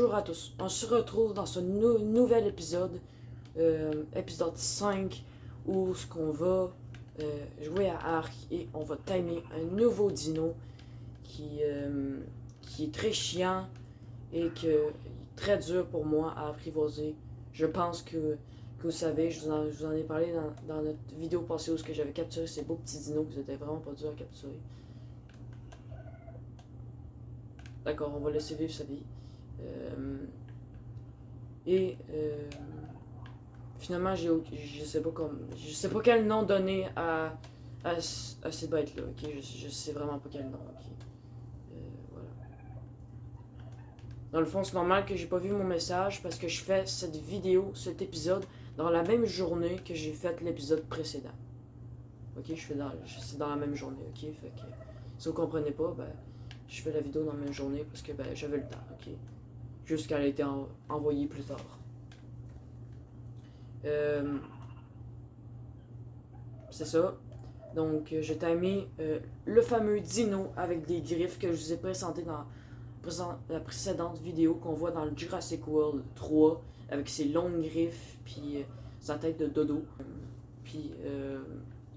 Bonjour à tous, on se retrouve dans ce nouvel épisode, épisode 5, où ce qu'on va jouer à Ark et on va timer un nouveau dino qui est très chiant et qui est très dur pour moi à apprivoiser. Je pense que vous savez, je vous en ai parlé dans notre vidéo passée où j'avais capturé ces beaux petits dinos qui étaient vraiment pas durs à capturer. D'accord, on va laisser vivre sa vie. Finalement, je sais pas quel nom donner à ces bêtes-là, ok? Je sais vraiment pas quel nom, ok? Voilà. Dans le fond, c'est normal que j'ai pas vu mon message parce que je fais cette vidéo, cet épisode, dans la même journée que j'ai fait l'épisode précédent. Ok? C'est dans la même journée, ok? Fait que, si vous comprenez pas, ben, je fais la vidéo dans la même journée parce que ben, j'avais le temps, ok? Jusqu'à elle a été envoyée plus tard. C'est ça. Donc, j'ai timé le fameux dino avec des griffes que je vous ai présenté dans la précédente vidéo qu'on voit dans le Jurassic World 3 avec ses longues griffes puis sa tête de dodo. Puis,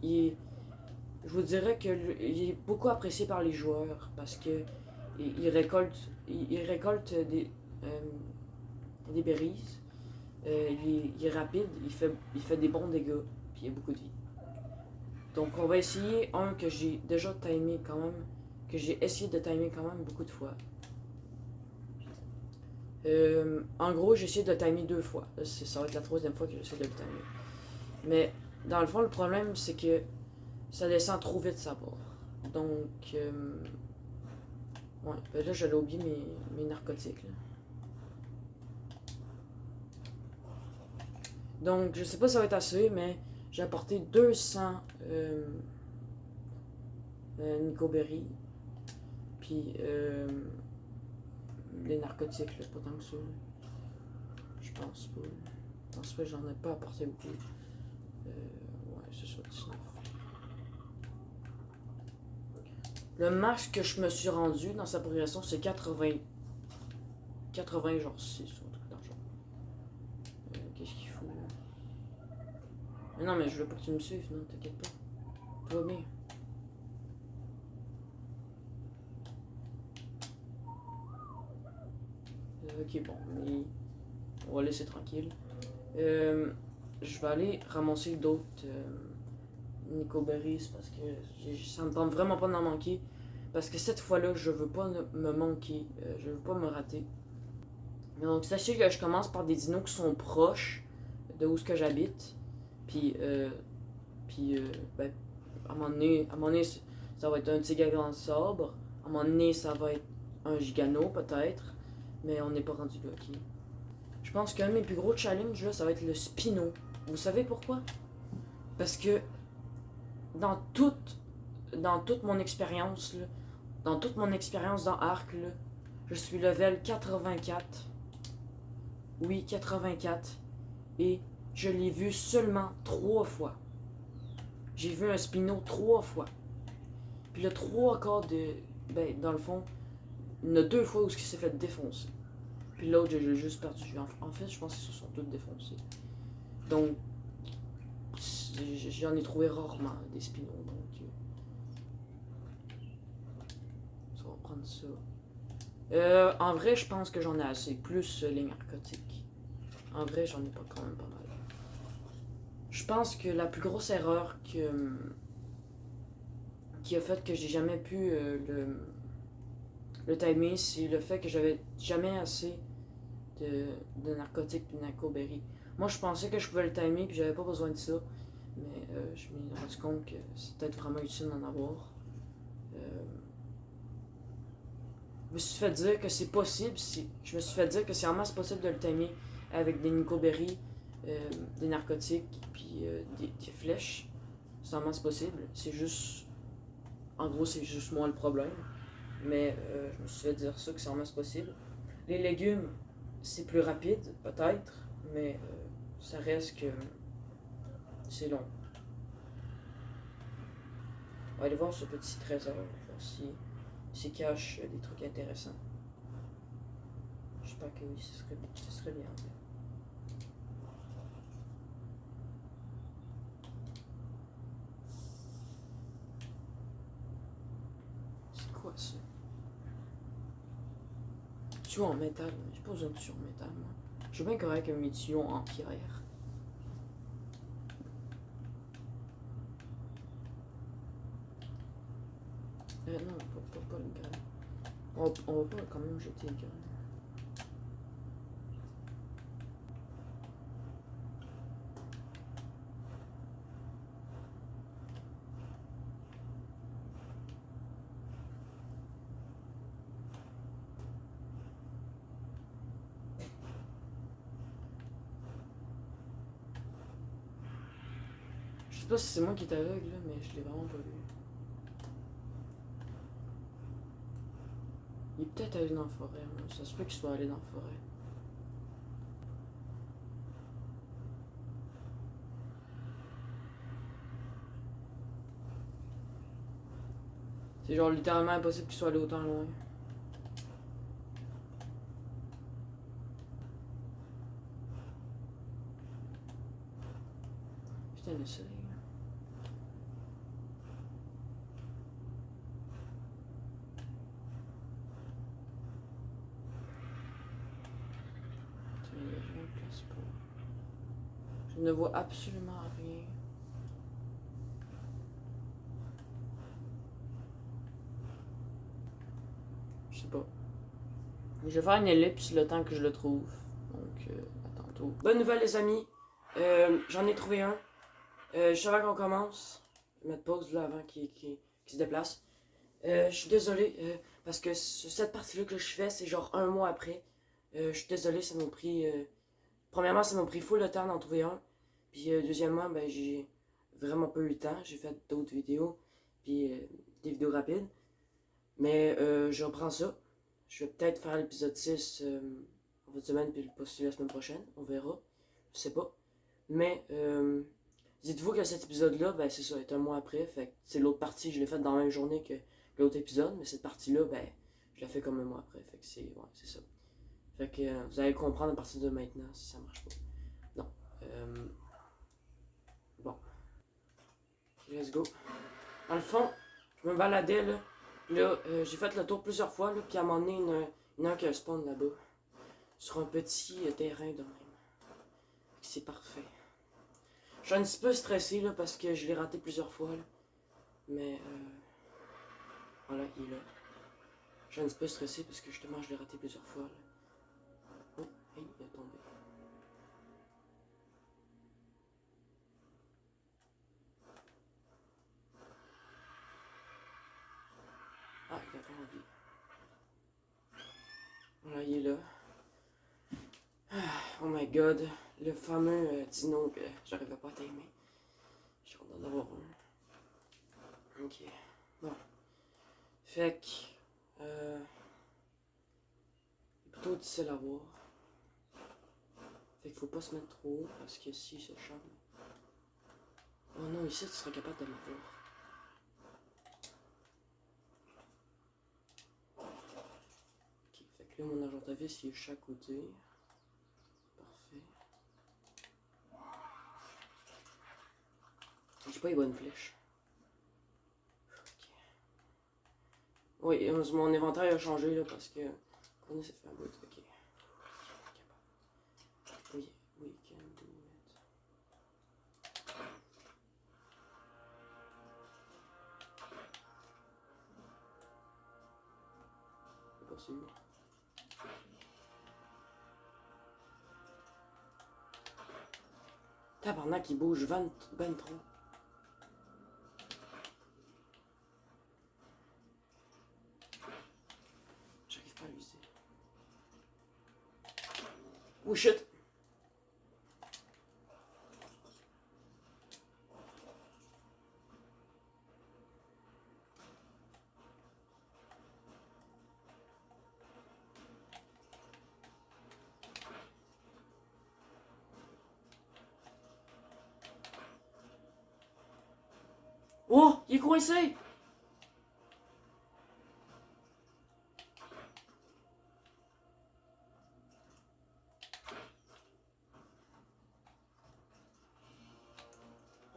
je vous dirais qu'il est beaucoup apprécié par les joueurs parce que il récolte des berries. Il est rapide, il fait des bons dégâts, puis il a beaucoup de vie. Donc on va essayer un que j'ai déjà timé quand même, que j'ai essayé de timer quand même beaucoup de fois. En gros, j'ai essayé de timer 2 fois. Là, ça va être la troisième fois que j'essaie de le timer. Mais dans le fond, le problème, c'est que ça descend trop vite sa barre. Donc, ouais, ben là, j'allais oublier mes narcotiques. Là. Donc, je sais pas si ça va être assez, mais j'ai apporté 200 Nico Berry. Puis, les narcotiques, là, pas tant que ça. Je pense pas. Je pense pas que j'en ai pas apporté beaucoup. Ouais, c'est ça, 19. Le max que je me suis rendu dans sa progression, c'est 80. 80, genre 6 ou un truc dans le genre. Qu'est-ce qu'il faut? Mais non, mais je veux pas que tu me suives, non, t'inquiète pas. Tout va bien. Ok, bon, mais on va laisser tranquille. Je vais aller ramasser d'autres Nico Berries parce que ça me tente vraiment pas d'en manquer. Parce que cette fois-là, je veux pas me manquer, je veux pas me rater. Donc sachez que je commence par des dinos qui sont proches de où ce que j'habite. Puis, ben, à un moment donné, ça va être un Tigre sobre. À un moment donné, ça va être un Gigano peut-être. Mais on n'est pas rendu là, ok? Je pense qu'un de mes plus gros challenges, là, ça va être le Spino. Vous savez pourquoi? Parce que dans toute, dans toute mon expérience, dans Ark, là, je suis level 84. Oui, 84. Et je l'ai vu seulement 3 fois. J'ai vu un Spino 3 fois. Puis le 3 quarts de... Ben, dans le fond, il y en a 2 fois où il s'est fait défoncer. Puis l'autre, j'ai juste perdu. En fait, je pense qu'ils se sont tous défoncés. Donc, j'en ai trouvé rarement des Spinos. Donc, on va prendre ça. En vrai, je pense que j'en ai assez. Plus les narcotiques. En vrai, j'en ai pas quand même pas mal. Je pense que la plus grosse erreur qui a fait que j'ai jamais pu le timer, c'est le fait que j'avais jamais assez de narcotiques et de narcoberry. Moi, je pensais que je pouvais le timer puis j'avais pas besoin de ça. Mais je me suis rendu compte que c'est peut-être vraiment utile d'en avoir. Je me suis fait dire que c'est possible. Je me suis fait dire que c'est en masse possible de le timer avec des Nicoberry, des narcotiques, puis des flèches. C'est en masse possible. C'est juste. En gros, c'est juste moi le problème. Mais je me suis fait dire ça, que c'est en masse possible. Les légumes, c'est plus rapide, peut-être, mais ça reste que c'est long. On va aller voir ce petit trésor, voir s'il cache des trucs intéressants. Je J'espère que oui, ce serait bien. C'est quoi ça? Tuyau en métal, j'ai pas besoin de tuyau en métal, moi. Je suis bien correct avec mes tuyaux en pierre. Non, pas le grain. On va pas quand même jeter le grain. Je sais pas si c'est moi qui est aveugle, là, mais je l'ai vraiment pas vu. Il est peut-être allé dans la forêt, moi. Ça se peut qu'il soit allé dans la forêt. C'est genre littéralement impossible qu'il soit allé autant loin. Putain, le soleil. Je ne vois absolument rien. Je sais pas. Je vais faire une ellipse le temps que je le trouve. Donc, à tantôt. Bonne nouvelle, les amis. J'en ai trouvé un. Juste avant qu'on commence, je vais mettre pause là avant qu'il se déplace. Je suis désolé parce que cette partie-là que je fais, c'est genre un mois après. Je suis désolé, ça m'a pris. Premièrement, ça m'a pris full de temps d'en trouver un. Puis deuxièmement, ben j'ai vraiment pas eu le temps. J'ai fait d'autres vidéos. Puis des vidéos rapides. Mais je reprends ça. Je vais peut-être faire l'épisode 6 en fin de semaine, puis le poster la semaine prochaine. On verra. Je sais pas. Mais dites-vous que cet épisode-là, ben c'est ça, est un mois après. Fait que c'est l'autre partie, je l'ai faite dans la même journée que l'autre épisode. Mais cette partie-là, ben je la fais comme un mois après. Fait que c'est ça. Fait que vous allez comprendre à partir de maintenant si ça marche pas. Non. Bon. Okay, let's go. Dans le fond, je me baladais là. Là, j'ai fait le tour plusieurs fois, là, puis à un moment donné, il y en a un qui a spawn là-bas. Sur un petit terrain de même. C'est parfait. Je suis un petit peu stressé là, parce que je l'ai raté plusieurs fois. Là. Mais voilà, il est là. Je suis un petit peu stressé parce que justement je l'ai raté plusieurs fois. Là. Oh, hey, il est tombé. Ah, il a pas envie. Voilà, il est là. Oh my god, le fameux dino que j'arrivais pas à t'aimer. J'ai content d'avoir un. Ok, bon. Fait que. Plutôt difficile à voir. Fait qu'il faut pas se mettre trop haut parce que si se charme. Oh non, ici tu serais capable de m'avoir. Ok, fait que là mon agent à vis il est de chaque côté. Parfait. J'ai pas les bonnes flèches. Ok. Oui, mon inventaire a changé là parce que. On s'est fait un bout. Ok. Oui, we can do it. C'est pas sûr. Tabarnak, il bouge 20 trop. J'arrive pas à l'user. Oh shit! Oh! Il est coincé!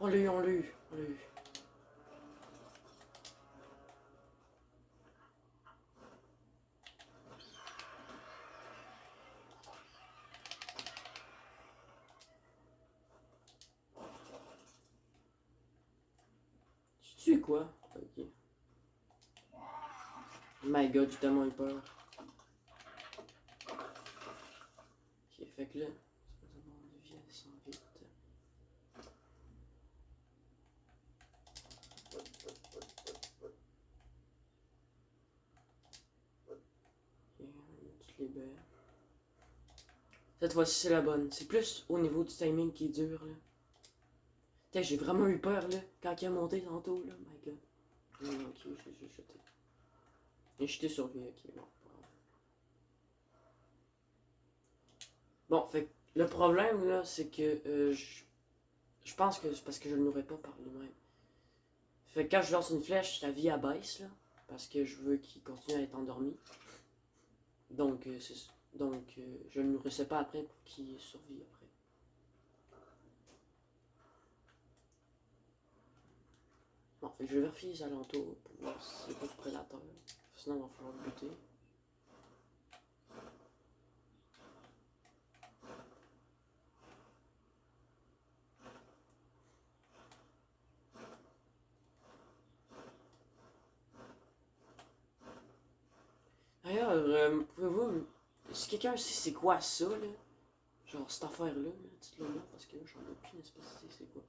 On l'a eu, on l'a eu, on l'a eu. Tu tues quoi? Ok. My god, j'ai tellement eu peur. Ok, fait que là, ça va d'abord de vie, elle descend vite. Ok, on met toutes les baies. Cette fois-ci, c'est la bonne. C'est plus au niveau du timing qui est dur, là. Putain, j'ai vraiment eu peur, là, quand il a monté tantôt, là. My god. Ok, je l'ai jeté. Et jeté sur lui, ok, bon. Bon, fait que le problème, là, c'est que je pense que c'est parce que je le nourris pas par lui-même. Fait que quand je lance une flèche, sa vie abaisse, là. Parce que je veux qu'il continue à être endormi. Donc, je le nourrissais pas après pour qu'il survive après. Bon, fait que je vais vérifier les alentours pour voir s'il n'y a pas de prédateur. Sinon, il va falloir le buter. D'ailleurs, pouvez-vous... Si quelqu'un sait c'est quoi ça, là? Genre cette affaire-là, là, dites-le là, parce que là, j'en ai aucune espèce de c'est quoi.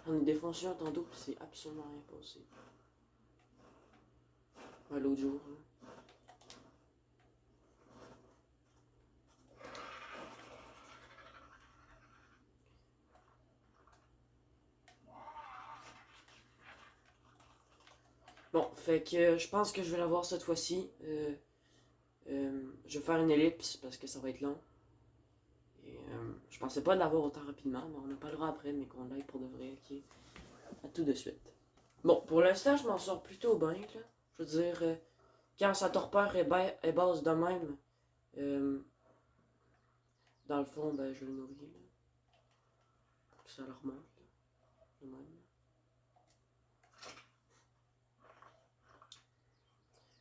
J'en ai défoncé un tantôt, pis c'est absolument rien passé. Ouais, l'autre jour, là. Bon, fait que je pense que je vais l'avoir cette fois-ci. Je vais faire une ellipse parce que ça va être long. Et je pensais pas l'avoir autant rapidement, mais on en parlera après, mais qu'on l'aille pour de vrai, ok? À tout de suite. Bon, pour l'instant, je m'en sors plutôt bien, là. Je veux dire, quand sa torpeur est basse de même, euh, dans le fond, ben, je le nourris, là. Pour que ça le remonte, là. De même.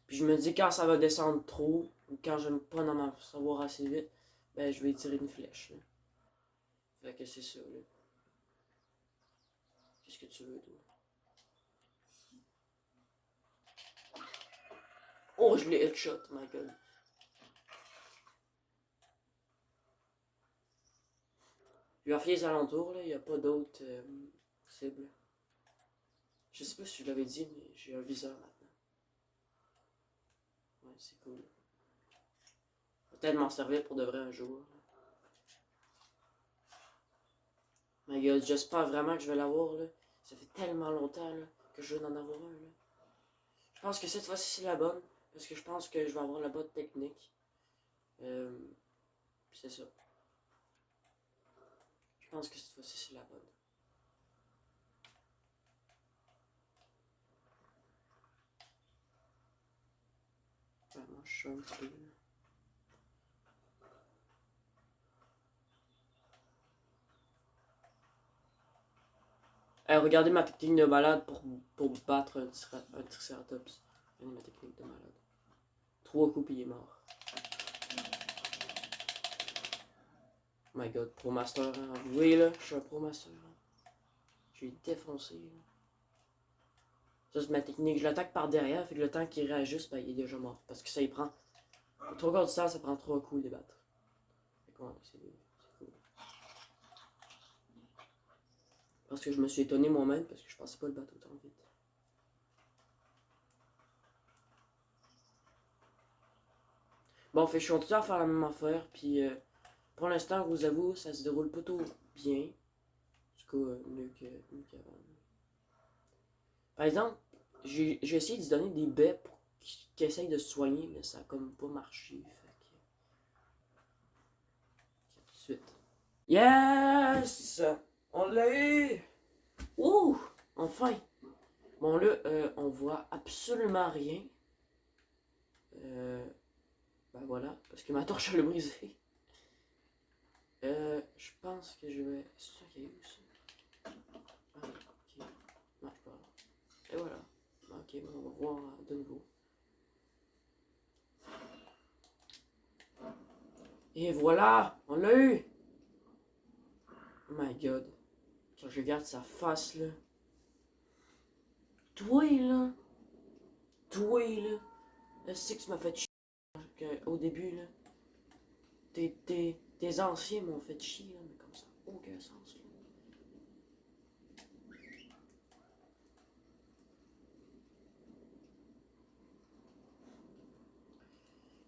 Puis je me dis, quand ça va descendre trop, ou quand je ne pas dans m'en savoir assez vite, ben, je vais tirer une flèche, là. Fait que c'est ça, là. Qu'est-ce que tu veux, toi? Oh, je l'ai headshot, my god. Je vais vérifier les alentours, là. Il n'y a pas d'autres cibles. Je sais pas si je l'avais dit, mais j'ai un viseur maintenant. Ouais, c'est cool. Peut-être m'en servir pour de vrai un jour. My god, j'espère vraiment que je vais l'avoir, là. Ça fait tellement longtemps, là, que je veux en avoir un, là. Je pense que cette fois-ci, c'est la bonne. Parce que je pense que je vais avoir la bonne technique. Puis c'est ça. Je pense que cette fois-ci, c'est la bonne. Ouais, moi, je suis un petit peu, là. Regardez ma technique de malade pour battre un triceratops. Regardez ma technique de malade. 3 coups et il est mort. Oh my god, Pro Master, hein. Vous voyez là, je suis un Pro Master. Hein. Je l'ai défoncé. Là. Ça c'est ma technique, je l'attaque par derrière, fait que le temps qu'il réajuste, ben, il est déjà mort. Parce que ça il prend. Au 3 quarts du temps, ça prend 3 coups de les battre. Fait que ouais, c'est cool. Parce que je me suis étonné moi-même parce que je pensais pas le battre autant vite. Bon, fait je suis continué à faire la même affaire, puis pour l'instant, je vous avoue, ça se déroule plutôt bien. En tout cas, mieux qu'avant. Par exemple, j'ai essayé de lui donner des baies pour qu'il essaye de se soigner, mais ça a comme pas marché. Fait que... tout de suite. Yes! On l'a eu! Ouh! Enfin! Bon là, on voit absolument rien. Ben voilà, parce que ma torche elle a brisé. Je pense que je vais... C'est ça qu'il y a eu ça? Ah revoir de nouveau. Et voilà, on l'a eu! Oh my god. Quand je regarde sa face là. Toi là. Toi là. C'est que ça m'a fait chier au début là. Tes anciens m'ont fait chier là, mais comme ça. Aucun sens là.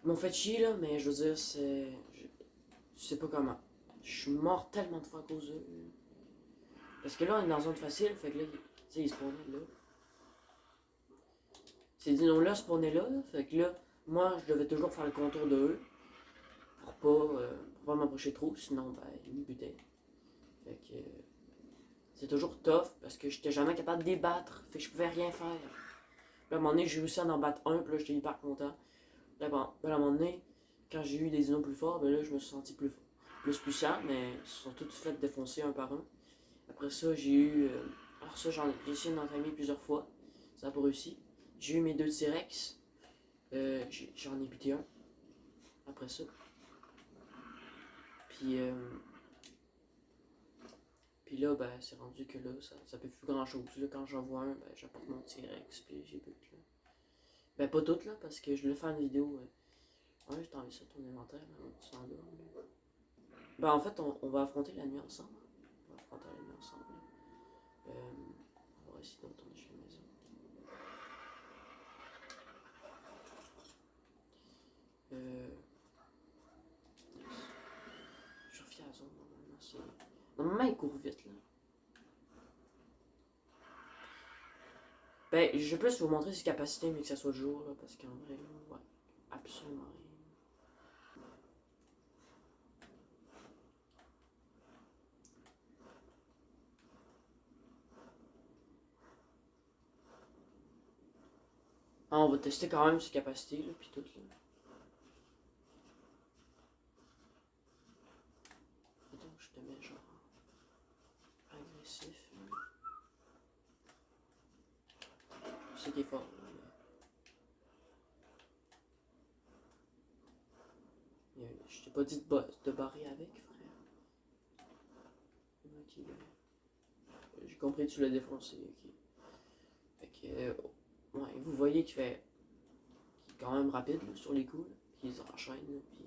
Ils m'ont fait chier là, mais je veux dire, c'est. Je sais pas comment. Je suis mort tellement de fois à cause d'eux. Parce que là, on est dans une zone facile, fait que là, tu sais, ils spawnaient là. Ces dinos-là spawnaient là, fait que là, moi, je devais toujours faire le contour de eux. Pour pas m'approcher trop, sinon, ben, ils me butaient. Fait que. C'est toujours tough, parce que j'étais jamais capable de débattre, fait que je pouvais rien faire. Là, à un moment donné, j'ai réussi à en battre un, puis là, j'étais hyper content. Là, bon, à un moment donné, quand j'ai eu des dinos plus forts, ben là, je me suis senti plus puissant, mais ils se sont tous fait défoncer un par un. Après ça, j'ai eu. Alors, ça, j'ai essayé d'entamer plusieurs fois. Ça n'a pas réussi. J'ai eu mes 2 T-Rex. J'en ai buté un. Après ça. Puis. Puis là, ben, c'est rendu que là, ça fait plus grand chose. Là, quand j'en vois un, ben, j'apporte mon T-Rex, puis j'ai but là. Ben, pas toutes là, parce que je voulais faire une vidéo. Ouais, je t'ai enlevé ça de ton inventaire, là, tu t'endors. Ben, en fait, on va affronter la nuit ensemble. On va affronter la nuit ensemble. On va essayer de retourner chez la maison. Je refais à la zone, normalement, c'est. Normalement, il court vite, là. Ben, je vais plus vous montrer ses capacités, mais que ça soit le jour, là, parce qu'en vrai, là, ouais, absolument rien. Ah, on va tester quand même ses capacités, là, pis tout, là. Attends, je te mets genre agressif, là. Je sais qu'il est fort, là, mais... Je t'ai pas dit de barrer avec, frère. Ok, j'ai compris que tu l'as défoncé, ok. Fait que, ouais, vous voyez qu'il est quand même rapide, là, sur les coups, là, puis il enchaîne, là, puis...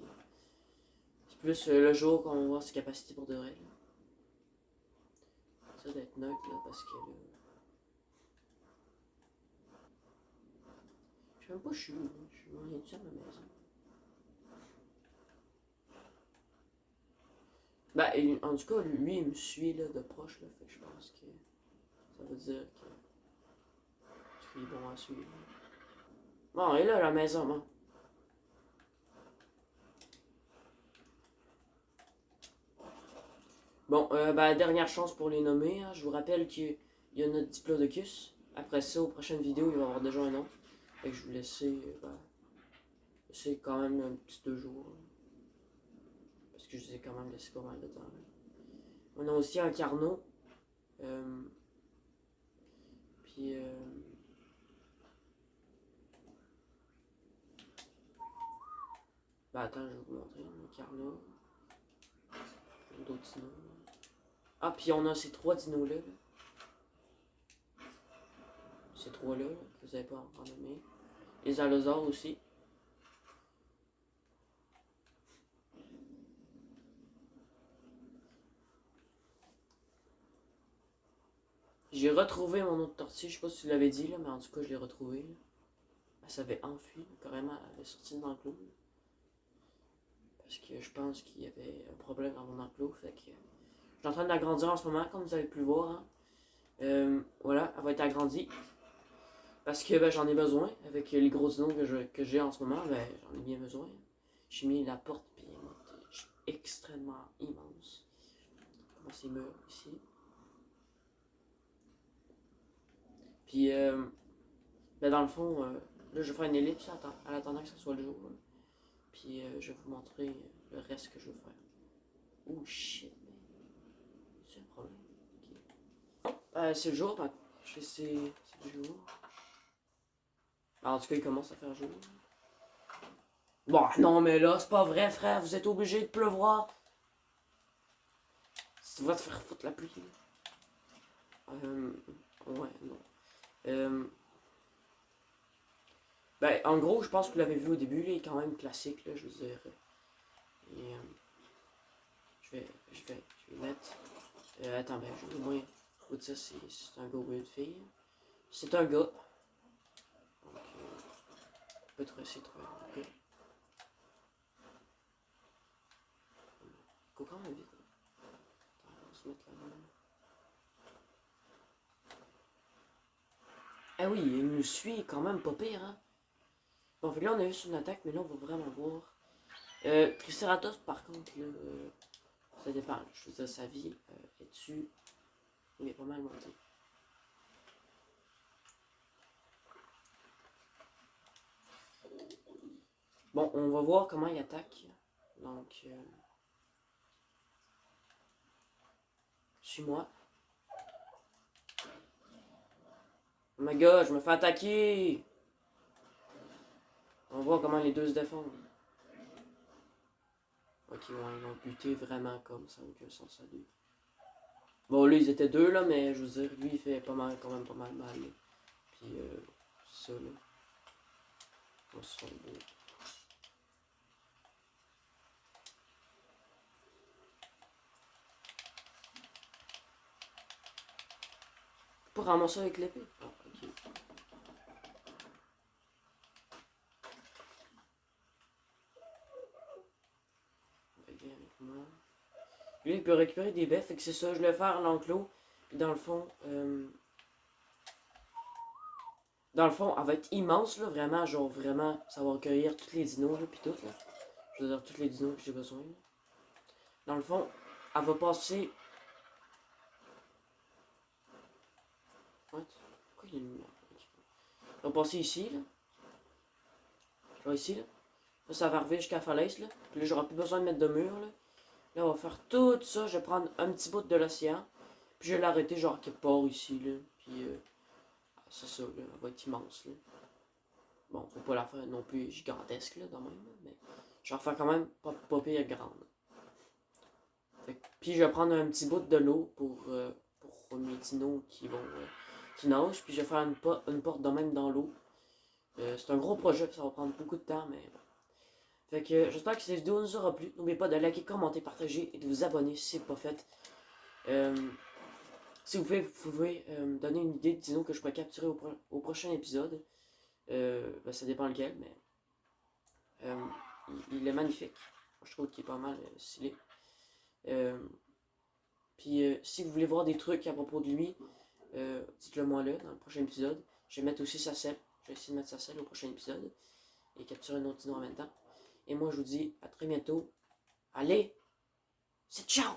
C'est plus le jour qu'on va voir ses capacités pour de vrai, là. Ça doit être neutre, là, parce que, là... Je sais même pas où je suis, là. Je suis rien dessus à ma maison. Ben, en tout cas, lui, il me suit, là, de proche, là, fait que je pense que ça veut dire qu'il est bon à suivre. Bon, il est là, à la maison, bon. Bon, ben, dernière chance pour les nommer, hein. Je vous rappelle qu'il y a notre Diplodocus. Après ça, aux prochaines vidéos, il va y avoir déjà un nom. Fait que je vous laisser, ben, c'est quand même un petit 2 jours. Là. Parce que je vous ai quand même laissé pas mal de temps. Là. On a aussi un Carnot. Puis, ben, attends, je vais vous montrer. On a un Carnot. D'autres dinos. Ah, puis on a ces 3 dinos-là. Là. Ces 3-là, là, que vous n'avez pas encore nommé. Les allosaures aussi. J'ai retrouvé mon autre tortue, je sais pas si tu l'avais dit, là, mais en tout cas, je l'ai retrouvé. Là. Elle s'avait enfuie, carrément, elle avait sorti de l'enclos. Parce que je pense qu'il y avait un problème dans mon enclos, fait que... Je suis en train de l'agrandir en ce moment, comme vous avez pu le voir. Hein. Voilà, elle va être agrandie. Parce que ben, j'en ai besoin. Avec les gros dinos que j'ai en ce moment, ben, j'en ai bien besoin. J'ai mis la porte bien extrêmement immense. Comme ces murs ici. Puis, ben, dans le fond, là, je vais faire une ellipse en attendant que ce soit le jour. Là. Puis, je vais vous montrer le reste que je veux faire. Oh shit, mais. C'est un problème. Okay. C'est le jour, ben, c'est le jour. En tout cas, il commence à faire jour. Bon, non, mais là, c'est pas vrai, frère. Vous êtes obligé de pleuvoir. Tu vas te faire foutre la pluie. Ouais, non. Ben, en gros, je pense que vous l'avez vu au début, là, il est quand même classique, là, je veux dire. Et, je vais mettre. Attends, ben, je vais au moins vous dire si c'est un gars ou une fille. C'est un gars. Donc, on peut essayer de trouver un gars. Go quand même vite. Attends, on va se mettre là. Ah oui, il nous suit quand même pas pire, hein. Bon, fait là, on a eu son attaque, mais là, on va vraiment voir. Triceratops, par contre, là, ça dépend. Je veux dire, sa vie est dessus. Il est pas mal monté. Bon, on va voir comment il attaque. Donc, suis-moi. Oh my god, je me fais attaquer! On voit comment les deux se défendent. Ok, ouais, ils l'ont buté vraiment comme ça, aucun sens à deux. Bon, là, ils étaient deux, là, mais je veux dire, lui, il fait pas mal, quand même pas mal mal. Là. Puis, ça, là. On se sent beau. Pour ramasser avec l'épée. Ah, ok. Viens avec moi. Lui, il peut récupérer des baies, fait que c'est ça, je vais faire à l'enclos. Puis dans le fond, elle va être immense, là, vraiment, genre, vraiment, ça va recueillir tous les dinos, là, puis tout, là. Je veux dire, tous les dinos que j'ai besoin, là. Dans le fond, elle va passer... What? Pourquoi il y a une lumière? Elle va passer ici, là. Genre ici, là. Là, ça va arriver jusqu'à la falaise, là. Puis là, j'aurai plus besoin de mettre de mur, là. Là, on va faire tout ça. Je vais prendre un petit bout de l'océan. Puis je vais l'arrêter, genre, quelque part ici, là. Puis, c'est ça, là. Elle va être immense, là. Bon, faut pas la faire non plus gigantesque, là, dans même, là, mais je vais en faire quand même pas pire grande. Puis je vais prendre un petit bout de l'eau pour mes dinos qui nagent. Puis je vais faire une porte de même dans l'eau. C'est un gros projet, ça va prendre beaucoup de temps, mais bon. Fait que j'espère que cette vidéo nous aura plu. N'oubliez pas de liker, commenter, partager et de vous abonner si c'est pas fait. Si vous pouvez me donner une idée de dino que je pourrais capturer au prochain épisode. Ben, ça dépend lequel, mais il est magnifique. Je trouve qu'il est pas mal stylé. Puis si vous voulez voir des trucs à propos de lui, dites-le moi là dans le prochain épisode. Je vais mettre aussi sa selle. Je vais essayer de mettre sa selle au prochain épisode. Et capturer un autre dino en même temps. Et moi je vous dis à très bientôt. Allez, c'est ciao!